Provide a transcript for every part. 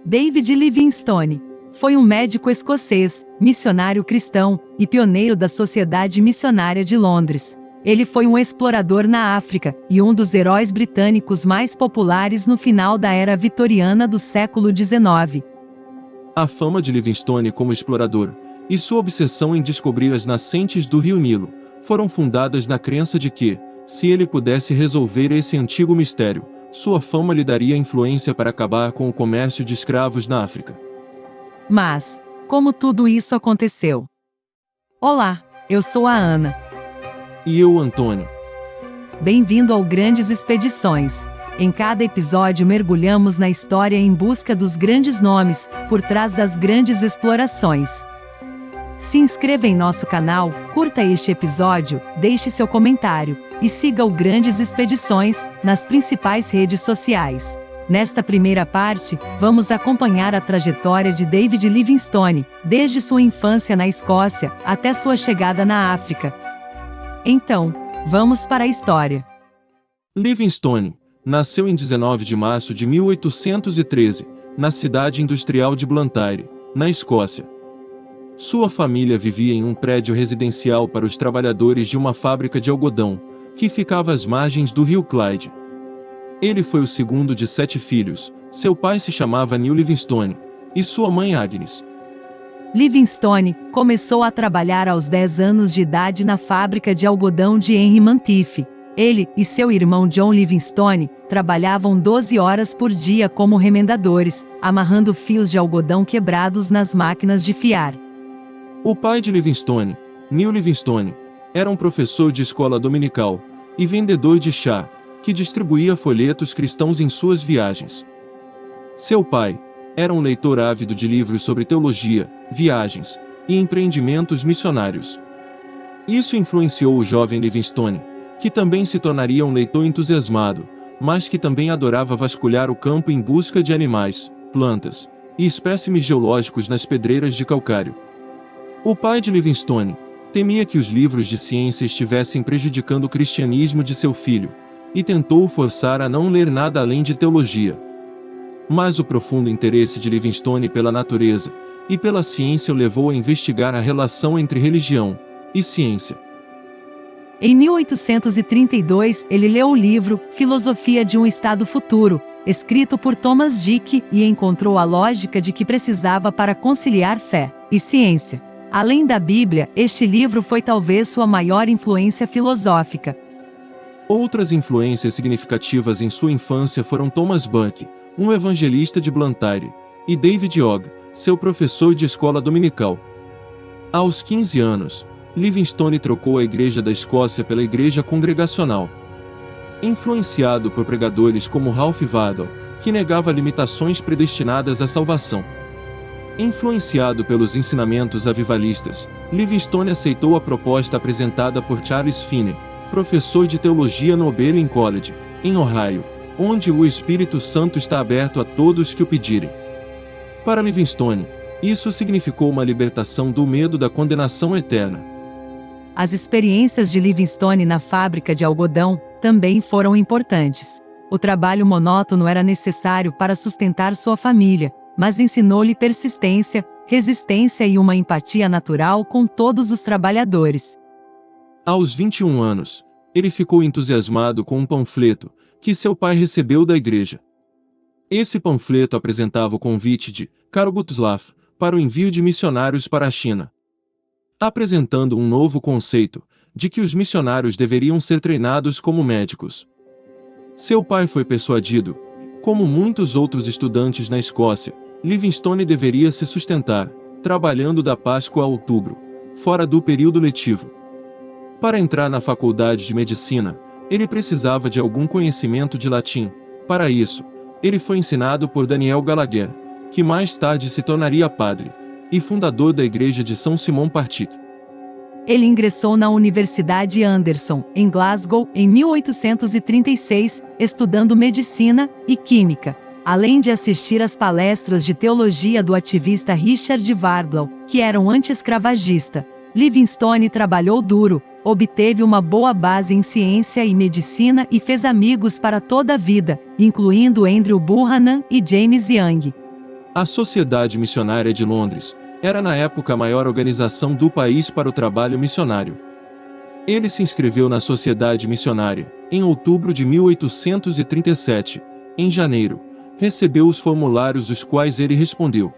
David Livingstone foi um médico escocês, missionário cristão e pioneiro da Sociedade Missionária de Londres. Ele foi um explorador na África e um dos heróis britânicos mais populares no final da era vitoriana do século XIX. A fama de Livingstone como explorador e sua obsessão em descobrir as nascentes do rio Nilo foram fundadas na crença de que, se ele pudesse resolver esse antigo mistério, sua fama lhe daria influência para acabar com o comércio de escravos na África. Mas, como tudo isso aconteceu? Olá, eu sou a Ana. E eu, Antônio. Bem-vindo ao Grandes Expedições. Em cada episódio mergulhamos na história em busca dos grandes nomes, por trás das grandes explorações. Se inscreva em nosso canal, curta este episódio, deixe seu comentário e siga o Grandes Expedições nas principais redes sociais. Nesta primeira parte, vamos acompanhar a trajetória de David Livingstone, desde sua infância na Escócia até sua chegada na África. Então, vamos para a história. Livingstone nasceu em 19 de março de 1813, na cidade industrial de Blantyre, na Escócia. Sua família vivia em um prédio residencial para os trabalhadores de uma fábrica de algodão, que ficava às margens do rio Clyde. Ele foi o segundo de 7 filhos. Seu pai se chamava Neil Livingstone, e sua mãe Agnes. Livingstone começou a trabalhar aos 10 anos de idade na fábrica de algodão de Henry Mantiff. Ele e seu irmão John Livingstone trabalhavam 12 horas por dia como remendadores, amarrando fios de algodão quebrados nas máquinas de fiar. O pai de Livingstone, Neil Livingstone, era um professor de escola dominical e vendedor de chá, que distribuía folhetos cristãos em suas viagens. Seu pai era um leitor ávido de livros sobre teologia, viagens e empreendimentos missionários. Isso influenciou o jovem Livingstone, que também se tornaria um leitor entusiasmado, mas que também adorava vasculhar o campo em busca de animais, plantas e espécimes geológicos nas pedreiras de calcário. O pai de Livingstone temia que os livros de ciência estivessem prejudicando o cristianismo de seu filho, e tentou o forçar a não ler nada além de teologia. Mas o profundo interesse de Livingstone pela natureza e pela ciência o levou a investigar a relação entre religião e ciência. Em 1832, ele leu o livro Filosofia de um Estado Futuro, escrito por Thomas Dick, e encontrou a lógica de que precisava para conciliar fé e ciência. Além da Bíblia, este livro foi talvez sua maior influência filosófica. Outras influências significativas em sua infância foram Thomas Buck, um evangelista de Blantyre, e David Hogg, seu professor de escola dominical. Aos 15 anos, Livingstone trocou a Igreja da Escócia pela Igreja Congregacional. Influenciado por pregadores como Ralph Waddell, que negava limitações predestinadas à salvação. Influenciado pelos ensinamentos avivalistas, Livingstone aceitou a proposta apresentada por Charles Finney, professor de teologia no Oberlin College, em Ohio, onde o Espírito Santo está aberto a todos que o pedirem. Para Livingstone, isso significou uma libertação do medo da condenação eterna. As experiências de Livingstone na fábrica de algodão também foram importantes. O trabalho monótono era necessário para sustentar sua família, mas ensinou-lhe persistência, resistência e uma empatia natural com todos os trabalhadores. Aos 21 anos, ele ficou entusiasmado com um panfleto que seu pai recebeu da igreja. Esse panfleto apresentava o convite de Karl Gutslav para o envio de missionários para a China, apresentando um novo conceito de que os missionários deveriam ser treinados como médicos. Seu pai foi persuadido. Como muitos outros estudantes na Escócia, Livingstone deveria se sustentar, trabalhando da Páscoa a outubro, fora do período letivo. Para entrar na faculdade de medicina, ele precisava de algum conhecimento de latim. Para isso, ele foi ensinado por Daniel Gallagher, que mais tarde se tornaria padre e fundador da Igreja de São Simão Partit. Ele ingressou na Universidade Anderson, em Glasgow, em 1836, estudando medicina e química, além de assistir às palestras de teologia do ativista Richard Wardlaw, que era um anti-escravagista. Livingstone trabalhou duro, obteve uma boa base em ciência e medicina e fez amigos para toda a vida, incluindo Andrew Buchanan e James Young. A Sociedade Missionária de Londres era na época a maior organização do país para o trabalho missionário. Ele se inscreveu na Sociedade Missionária em outubro de 1837. Em janeiro, recebeu os formulários os quais ele respondeu.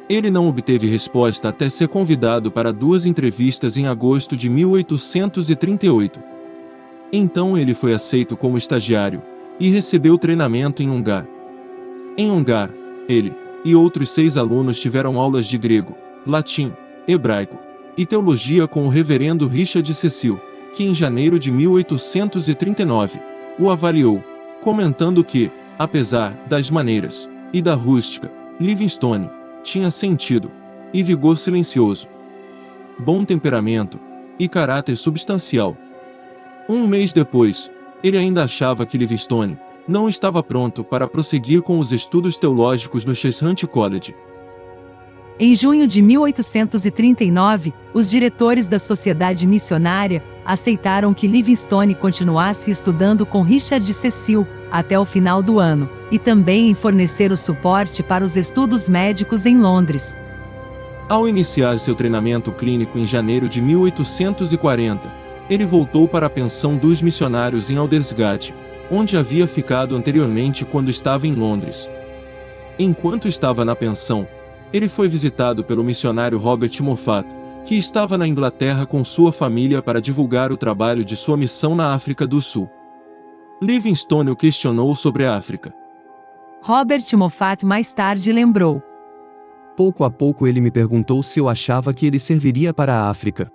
Ele não obteve resposta até ser convidado para 2 entrevistas em agosto de 1838. Então ele foi aceito como estagiário e recebeu treinamento em Ungar. Em Ungar, ele e outros 6 alunos tiveram aulas de grego, latim, hebraico e teologia com o reverendo Richard Cecil, que em janeiro de 1839 o avaliou, comentando que, apesar das maneiras e da rústica, Livingstone tinha sentido e vigor silencioso, bom temperamento e caráter substancial. Um mês depois, ele ainda achava que Livingstone não estava pronto para prosseguir com os estudos teológicos no Cheshunt College. Em junho de 1839, os diretores da Sociedade Missionária aceitaram que Livingstone continuasse estudando com Richard Cecil até o final do ano, e também em fornecer o suporte para os estudos médicos em Londres. Ao iniciar seu treinamento clínico em janeiro de 1840, ele voltou para a pensão dos missionários em Aldersgate, onde havia ficado anteriormente quando estava em Londres. Enquanto estava na pensão, ele foi visitado pelo missionário Robert Moffat, que estava na Inglaterra com sua família para divulgar o trabalho de sua missão na África do Sul. Livingstone o questionou sobre a África. Robert Moffat mais tarde lembrou. Pouco a pouco ele me perguntou se eu achava que ele serviria para a África.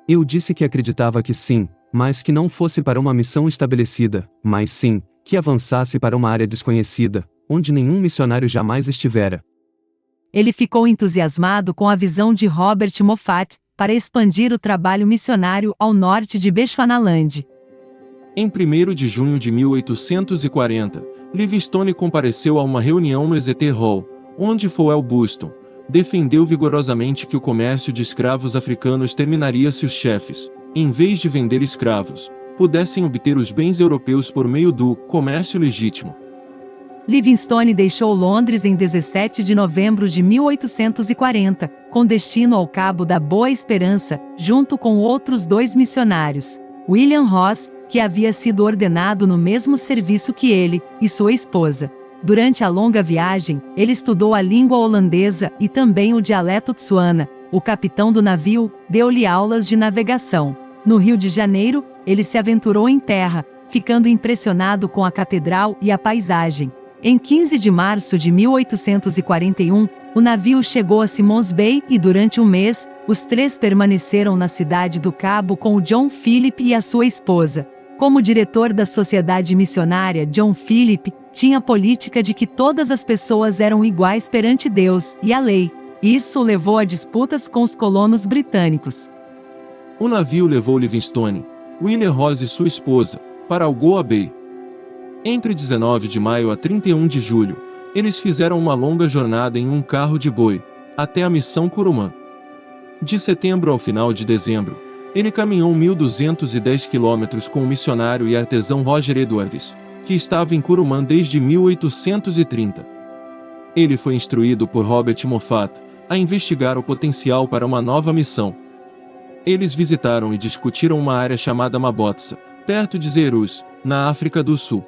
Eu disse que acreditava que sim, mas que não fosse para uma missão estabelecida, mas sim, que avançasse para uma área desconhecida, onde nenhum missionário jamais estivera. Ele ficou entusiasmado com a visão de Robert Moffat para expandir o trabalho missionário ao norte de Bechuanaland. Em 1º de junho de 1840, Livingstone compareceu a uma reunião no Exeter Hall, onde Fowell Buston defendeu vigorosamente que o comércio de escravos africanos terminaria se os chefes, em vez de vender escravos, pudessem obter os bens europeus por meio do comércio legítimo. Livingstone deixou Londres em 17 de novembro de 1840, com destino ao Cabo da Boa Esperança, junto com outros 2 missionários, William Ross, que havia sido ordenado no mesmo serviço que ele, e sua esposa. Durante a longa viagem, ele estudou a língua holandesa e também o dialeto Tswana. O capitão do navio deu-lhe aulas de navegação. No Rio de Janeiro, ele se aventurou em terra, ficando impressionado com a catedral e a paisagem. Em 15 de março de 1841, o navio chegou a Simons Bay e durante um mês, os 3 permaneceram na cidade do Cabo com o John Philip e a sua esposa. Como diretor da Sociedade Missionária, John Philip tinha a política de que todas as pessoas eram iguais perante Deus e a lei. Isso o levou a disputas com os colonos britânicos. O navio levou Livingstone, William Ross e sua esposa para Algoa Bay. Entre 19 de maio a 31 de julho, eles fizeram uma longa jornada em um carro de boi, até a missão Curumã. De setembro ao final de dezembro, ele caminhou 1.210 quilômetros com o missionário e artesão Roger Edwards, que estava em Curumã desde 1830. Ele foi instruído por Robert Moffat a investigar o potencial para uma nova missão. Eles visitaram e discutiram uma área chamada Mabotsa, perto de Zerus, na África do Sul.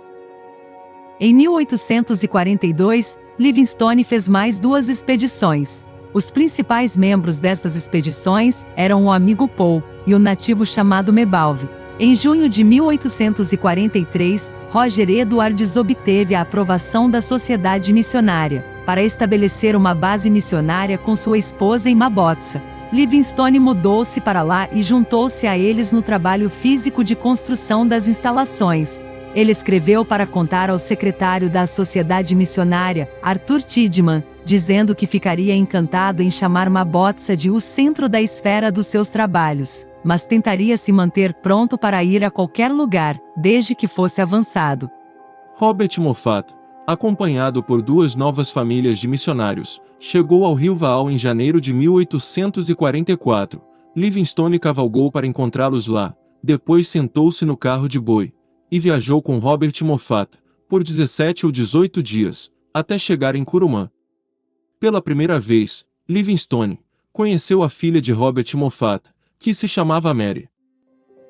Em 1842, Livingstone fez mais 2 expedições. Os principais membros dessas expedições eram o amigo Paul e o nativo chamado Mebalve. Em junho de 1843, Roger Edwards obteve a aprovação da Sociedade Missionária para estabelecer uma base missionária com sua esposa em Mabotsa. Livingstone mudou-se para lá e juntou-se a eles no trabalho físico de construção das instalações. Ele escreveu para contar ao secretário da Sociedade Missionária, Arthur Tidman, dizendo que ficaria encantado em chamar Mabotsa de o centro da esfera dos seus trabalhos, mas tentaria se manter pronto para ir a qualquer lugar, desde que fosse avançado. Robert Moffat, acompanhado por 2 novas famílias de missionários, chegou ao Rio Vaal em janeiro de 1844. Livingstone cavalgou para encontrá-los lá, depois sentou-se no carro de boi e viajou com Robert Moffat por 17 ou 18 dias, até chegar em Curumã. Pela primeira vez, Livingstone conheceu a filha de Robert Moffat, que se chamava Mary.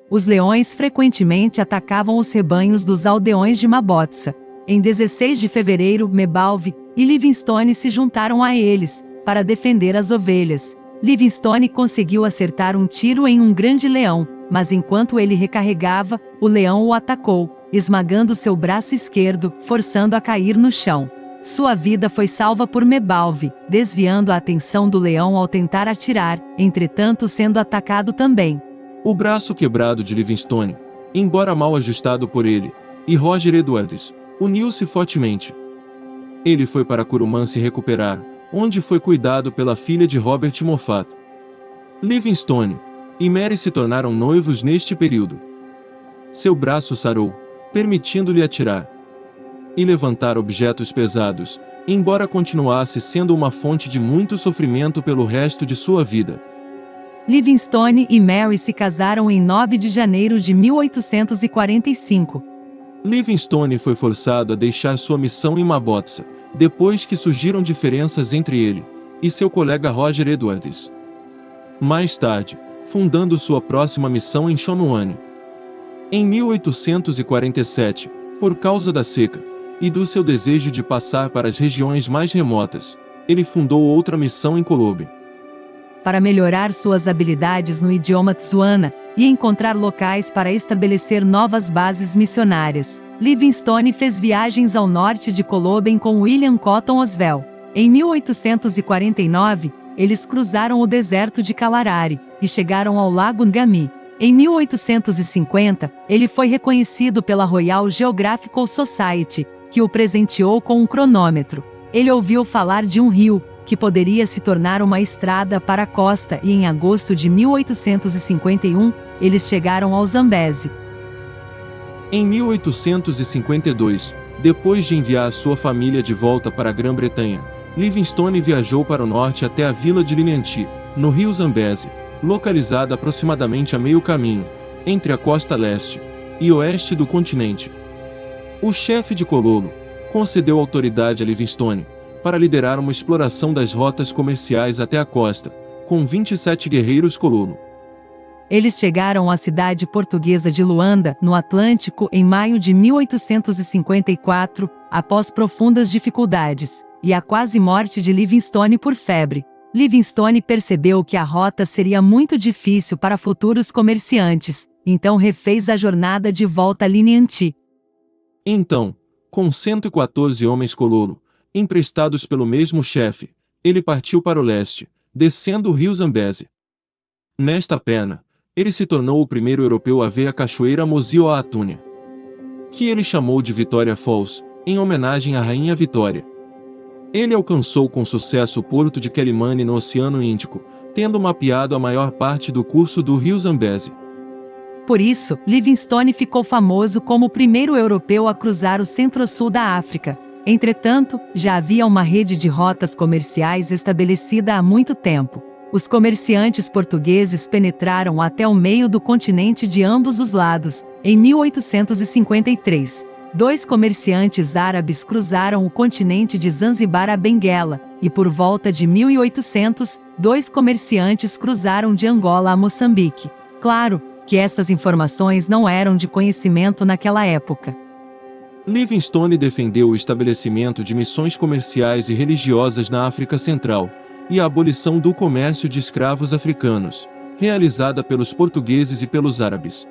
Os leões frequentemente atacavam os rebanhos dos aldeões de Mabotsa. Em 16 de fevereiro, Mebalve e Livingstone se juntaram a eles, para defender as ovelhas. Livingstone conseguiu acertar um tiro em um grande leão, mas enquanto ele recarregava, o leão o atacou, esmagando seu braço esquerdo, forçando a cair no chão. Sua vida foi salva por Mebalve, desviando a atenção do leão ao tentar atirar, entretanto sendo atacado também. O braço quebrado de Livingstone, embora mal ajustado por ele, e Roger Edwards, uniu-se fortemente. Ele foi para Curumã se recuperar, onde foi cuidado pela filha de Robert Moffat. Livingstone e Mary se tornaram noivos neste período. Seu braço sarou, permitindo-lhe atirar e levantar objetos pesados, embora continuasse sendo uma fonte de muito sofrimento pelo resto de sua vida. Livingstone e Mary se casaram em 9 de janeiro de 1845. Livingstone foi forçado a deixar sua missão em Mabotsa, depois que surgiram diferenças entre ele e seu colega Roger Edwards. Mais tarde, fundando sua próxima missão em Chonuane. Em 1847, por causa da seca e do seu desejo de passar para as regiões mais remotas, ele fundou outra missão em Kolobe. Para melhorar suas habilidades no idioma Tswana e encontrar locais para estabelecer novas bases missionárias, Livingstone fez viagens ao norte de Kolobe com William Cotton Oswell. Em 1849, eles cruzaram o deserto de Kalahari e chegaram ao Lago Ngami. Em 1850, ele foi reconhecido pela Royal Geographical Society, que o presenteou com um cronômetro. Ele ouviu falar de um rio, que poderia se tornar uma estrada para a costa, e em agosto de 1851, eles chegaram ao Zambeze. Em 1852, depois de enviar sua família de volta para a Grã-Bretanha, Livingstone viajou para o norte até a vila de Linyanti, no rio Zambeze, localizada aproximadamente a meio caminho, entre a costa leste e oeste do continente. O chefe de Kololo concedeu autoridade a Livingstone para liderar uma exploração das rotas comerciais até a costa, com 27 guerreiros Kololo. Eles chegaram à cidade portuguesa de Luanda, no Atlântico, em maio de 1854, após profundas dificuldades e a quase morte de Livingstone por febre. Livingstone percebeu que a rota seria muito difícil para futuros comerciantes, então refez a jornada de volta a Linyanti. Então, com 114 homens Kololo, emprestados pelo mesmo chefe, ele partiu para o leste, descendo o rio Zambeze. Nesta pena, ele se tornou o primeiro europeu a ver a cachoeira Mosi-oa-Tunya, que ele chamou de Victoria Falls, em homenagem à Rainha Vitória. Ele alcançou com sucesso o porto de Quelimane no Oceano Índico, tendo mapeado a maior parte do curso do rio Zambeze. Por isso, Livingstone ficou famoso como o primeiro europeu a cruzar o centro-sul da África. Entretanto, já havia uma rede de rotas comerciais estabelecida há muito tempo. Os comerciantes portugueses penetraram até o meio do continente de ambos os lados. Em 1853, 2 comerciantes árabes cruzaram o continente de Zanzibar a Benguela, e por volta de 1800, 2 comerciantes cruzaram de Angola a Moçambique. Claro que essas informações não eram de conhecimento naquela época. Livingstone defendeu o estabelecimento de missões comerciais e religiosas na África Central, e a abolição do comércio de escravos africanos, realizada pelos portugueses e pelos árabes.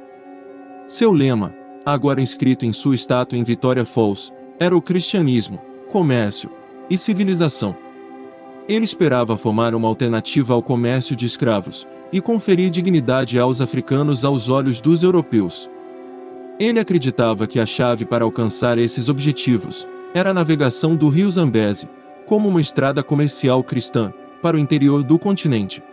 Seu lema, agora inscrito em sua estátua em Victoria Falls, era o cristianismo, comércio e civilização. Ele esperava formar uma alternativa ao comércio de escravos e conferir dignidade aos africanos aos olhos dos europeus. Ele acreditava que a chave para alcançar esses objetivos era a navegação do rio Zambeze, como uma estrada comercial cristã, para o interior do continente.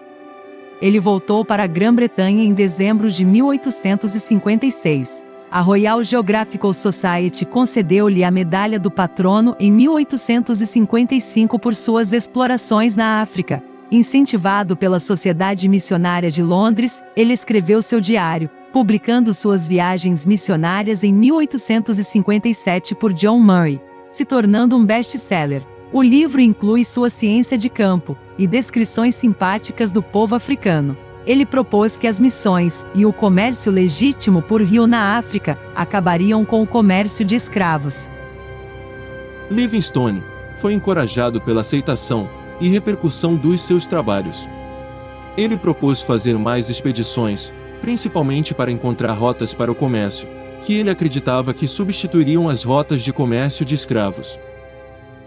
Ele voltou para a Grã-Bretanha em dezembro de 1856. A Royal Geographical Society concedeu-lhe a Medalha do Patrono em 1855 por suas explorações na África. Incentivado pela Sociedade Missionária de Londres, ele escreveu seu diário, publicando suas viagens missionárias em 1857 por John Murray, se tornando um best-seller. O livro inclui sua ciência de campo e descrições simpáticas do povo africano. Ele propôs que as missões e o comércio legítimo por rio na África acabariam com o comércio de escravos. Livingstone foi encorajado pela aceitação e repercussão dos seus trabalhos. Ele propôs fazer mais expedições, principalmente para encontrar rotas para o comércio, que ele acreditava que substituiriam as rotas de comércio de escravos.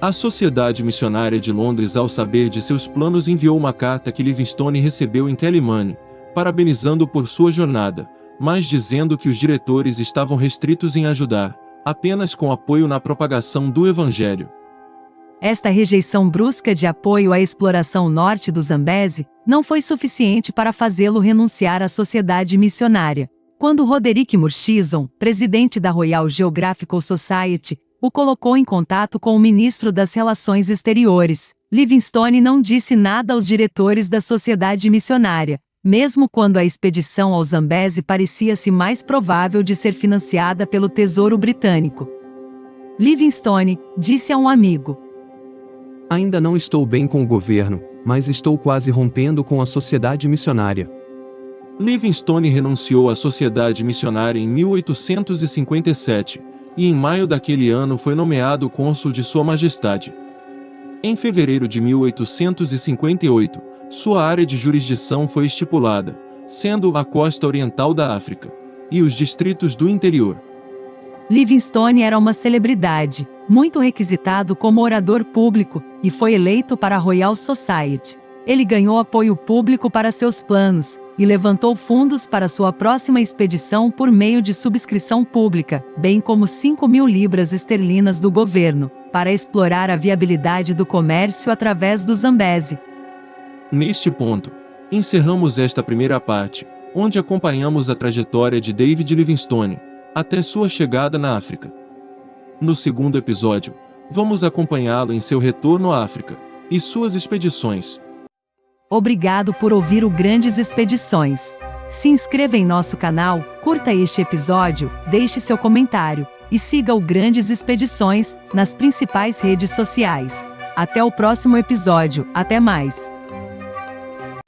A Sociedade Missionária de Londres, ao saber de seus planos, enviou uma carta que Livingstone recebeu em Quelimane, parabenizando-o por sua jornada, mas dizendo que os diretores estavam restritos em ajudar, apenas com apoio na propagação do Evangelho. Esta rejeição brusca de apoio à exploração norte do Zambeze não foi suficiente para fazê-lo renunciar à sociedade missionária. Quando Roderick Murchison, presidente da Royal Geographical Society, o colocou em contato com o ministro das Relações Exteriores, Livingstone não disse nada aos diretores da sociedade missionária, mesmo quando a expedição ao Zambeze parecia-se mais provável de ser financiada pelo Tesouro Britânico. Livingstone disse a um amigo: Ainda não estou bem com o governo, mas estou quase rompendo com a sociedade missionária. Livingstone renunciou à sociedade missionária em 1857, e em maio daquele ano foi nomeado cônsul de Sua Majestade. Em fevereiro de 1858, sua área de jurisdição foi estipulada, sendo a costa oriental da África e os distritos do interior. Livingstone era uma celebridade, muito requisitado como orador público, e foi eleito para a Royal Society. Ele ganhou apoio público para seus planos, e levantou fundos para sua próxima expedição por meio de subscrição pública, bem como 5.000 libras esterlinas do governo, para explorar a viabilidade do comércio através do Zambeze. Neste ponto, encerramos esta primeira parte, onde acompanhamos a trajetória de David Livingstone, até sua chegada na África. No segundo episódio, vamos acompanhá-lo em seu retorno à África e suas expedições. Obrigado por ouvir o Grandes Expedições. Se inscreva em nosso canal, curta este episódio, deixe seu comentário e siga o Grandes Expedições nas principais redes sociais. Até o próximo episódio, até mais!